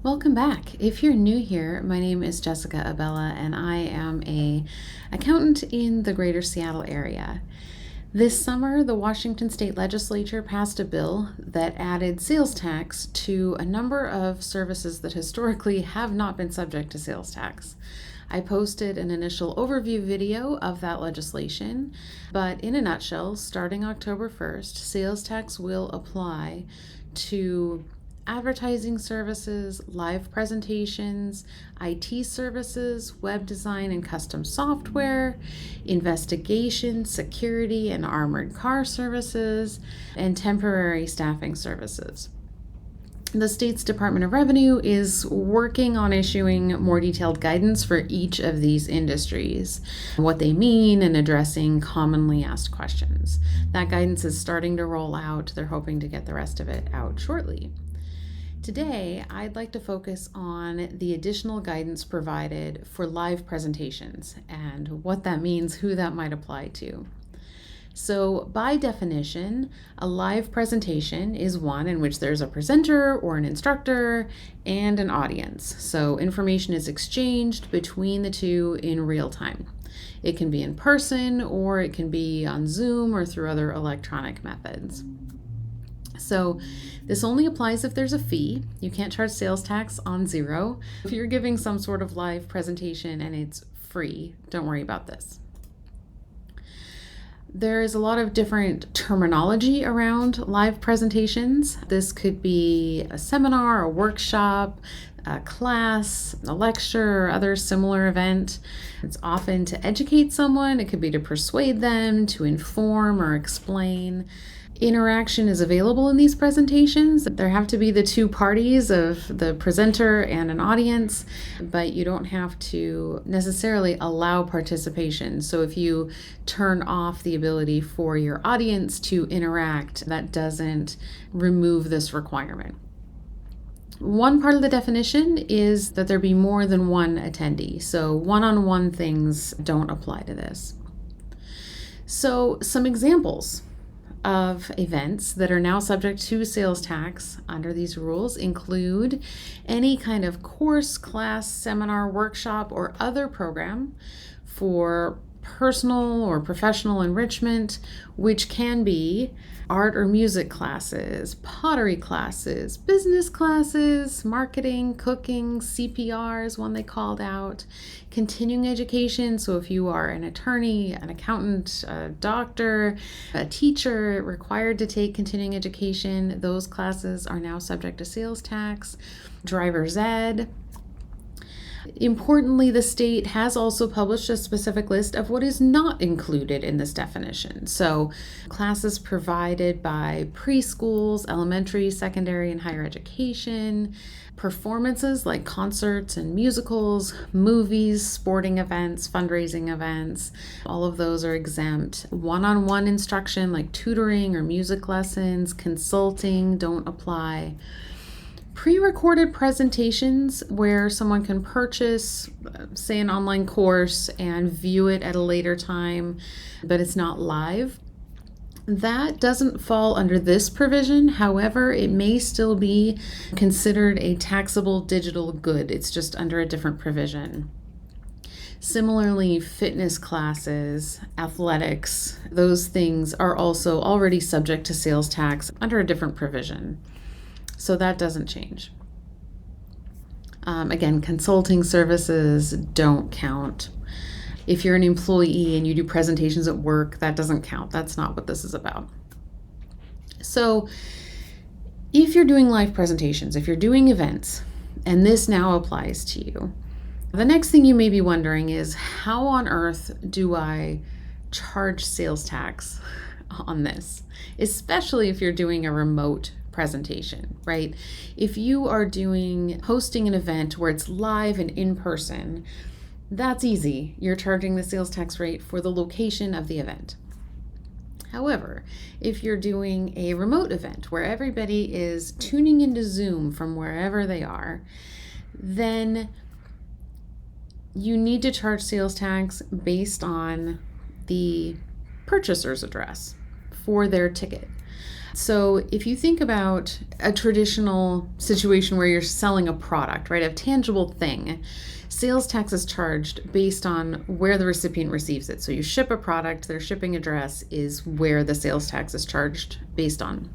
Welcome back. If you're new here, my name is Jessica Abella and I am an accountant in the greater Seattle area. This summer, the Washington State Legislature passed a bill that added sales tax to a number of services that historically have not been subject to sales tax. I posted an initial overview video of that legislation, but in a nutshell, starting October 1st, sales tax will apply to advertising services, live presentations, IT services, web design and custom software, investigation, security and armored car services, and temporary staffing services. The state's Department of Revenue is working on issuing more detailed guidance for each of these industries, what they mean, and addressing commonly asked questions. That guidance is starting to roll out. They're hoping to get the rest of it out shortly. Today, I'd like to focus on the additional guidance provided for live presentations and what that means, who that might apply to. So, by definition, a live presentation is one in which there's a presenter or an instructor and an audience. So, information is exchanged between the two in real time. It can be in person, or it can be on Zoom or through other electronic methods. So this only applies if there's a fee. You can't charge sales tax on zero. If you're giving some sort of live presentation and it's free, don't worry about this. There is a lot of different terminology around live presentations. This could be a seminar, a workshop, a class, a lecture, or other similar event. It's often to educate someone. It could be to persuade them, to inform or explain. Interaction is available in these presentations. There have to be the two parties of the presenter and an audience, but you don't have to necessarily allow participation. So if you turn off the ability for your audience to interact, that doesn't remove this requirement. One part of the definition is that there be more than one attendee. So one-on-one things don't apply to this. So some examples of events that are now subject to sales tax under these rules include any kind of course, class, seminar, workshop, or other program for personal or professional enrichment, which can be art or music classes, pottery classes, business classes, marketing, cooking, CPR is one they called out, continuing education. So if you are an attorney, an accountant, a doctor, a teacher required to take continuing education, those classes are now subject to sales tax. Driver's ed. Importantly, the state has also published a specific list of what is not included in this definition. So, classes provided by preschools, elementary, secondary, and higher education, performances like concerts and musicals, movies, sporting events, fundraising events, all of those are exempt. One-on-one instruction like tutoring or music lessons, consulting don't apply. Pre-recorded presentations where someone can purchase, say, an online course and view it at a later time, but it's not live, that doesn't fall under this provision. However, it may still be considered a taxable digital good. It's just under a different provision. Similarly, fitness classes, athletics, those things are also already subject to sales tax under a different provision. So that doesn't change. Again, consulting services don't count. If you're an employee and you do presentations at work, that doesn't count. That's not what this is about. So if you're doing live presentations, if you're doing events, and this now applies to you, the next thing you may be wondering is, how on earth do I charge sales tax on this? Especially if you're doing a remote presentation, right? If you are hosting an event where it's live and in person, that's easy. You're charging the sales tax rate for the location of the event. However, if you're doing a remote event where everybody is tuning into Zoom from wherever they are, then you need to charge sales tax based on the purchaser's address for their ticket. So if you think about a traditional situation where you're selling a product, right, a tangible thing, sales tax is charged based on where the recipient receives it. So you ship a product, their shipping address is where the sales tax is charged based on.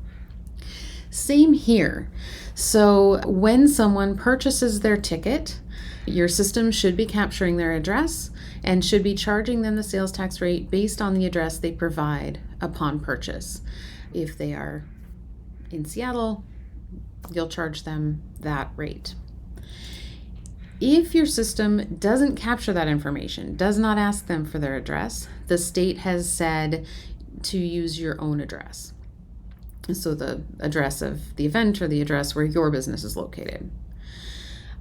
Same here. So when someone purchases their ticket, your system should be capturing their address and should be charging them the sales tax rate based on the address they provide upon purchase. If they are in Seattle, you'll charge them that rate. If your system doesn't capture that information, does not ask them for their address, the state has said to use your own address. So the address of the event or the address where your business is located.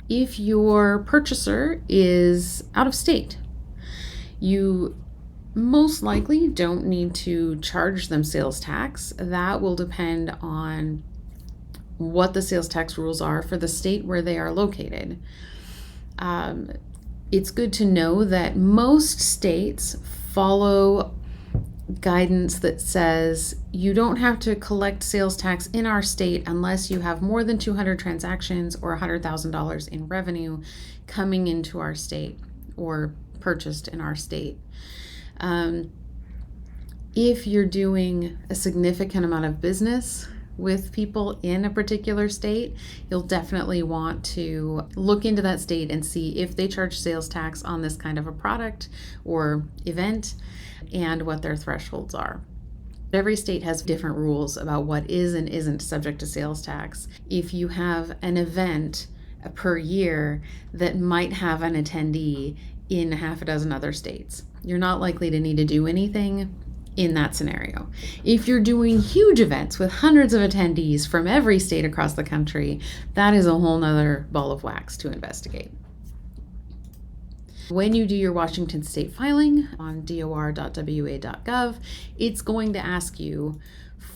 If your purchaser is out of state, you most likely don't need to charge them sales tax. That will depend on what the sales tax rules are for the state where they are located. It's good to know that most states follow guidance that says you don't have to collect sales tax in our state unless you have more than 200 transactions or $100,000 in revenue coming into our state or purchased in our state. If you're doing a significant amount of business with people in a particular state, you'll definitely want to look into that state and see if they charge sales tax on this kind of a product or event and what their thresholds are. Every state has different rules about what is and isn't subject to sales tax. If you have an event per year that might have an attendee in half a dozen other states, you're not likely to need to do anything in that scenario. If you're doing huge events with hundreds of attendees from every state across the country, that is a whole nother ball of wax to investigate. When you do your Washington state filing on do.wa.gov, it's going to ask you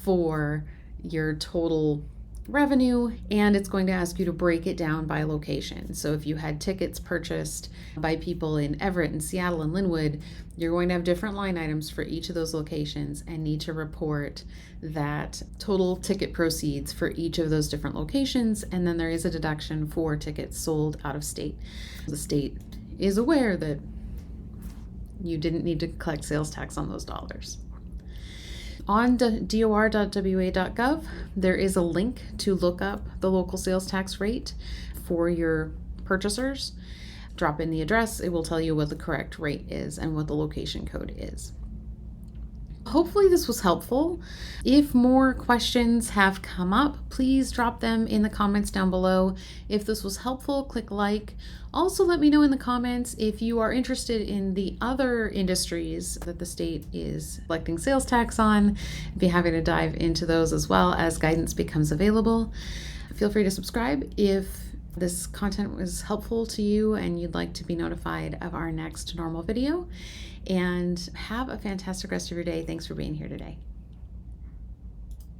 for your total revenue, and it's going to ask you to break it down by location. So if you had tickets purchased by people in Everett and Seattle and Linwood, you're going to have different line items for each of those locations and need to report that total ticket proceeds for each of those different locations. And then there is a deduction for tickets sold out of state. The state is aware that you didn't need to collect sales tax on those dollars. On dor.wa.gov, there is a link to look up the local sales tax rate for your purchasers. Drop in the address, it will tell you what the correct rate is and what the location code is. Hopefully this was helpful. If more questions have come up, please drop them in the comments down below. If this was helpful, click like. Also let me know in the comments if you are interested in the other industries that the state is collecting sales tax on. I'd be happy to dive into those as well as guidance becomes available. Feel free to subscribe if this content was helpful to you and you'd like to be notified of our next normal video. And have a fantastic rest of your day. Thanks for being here today.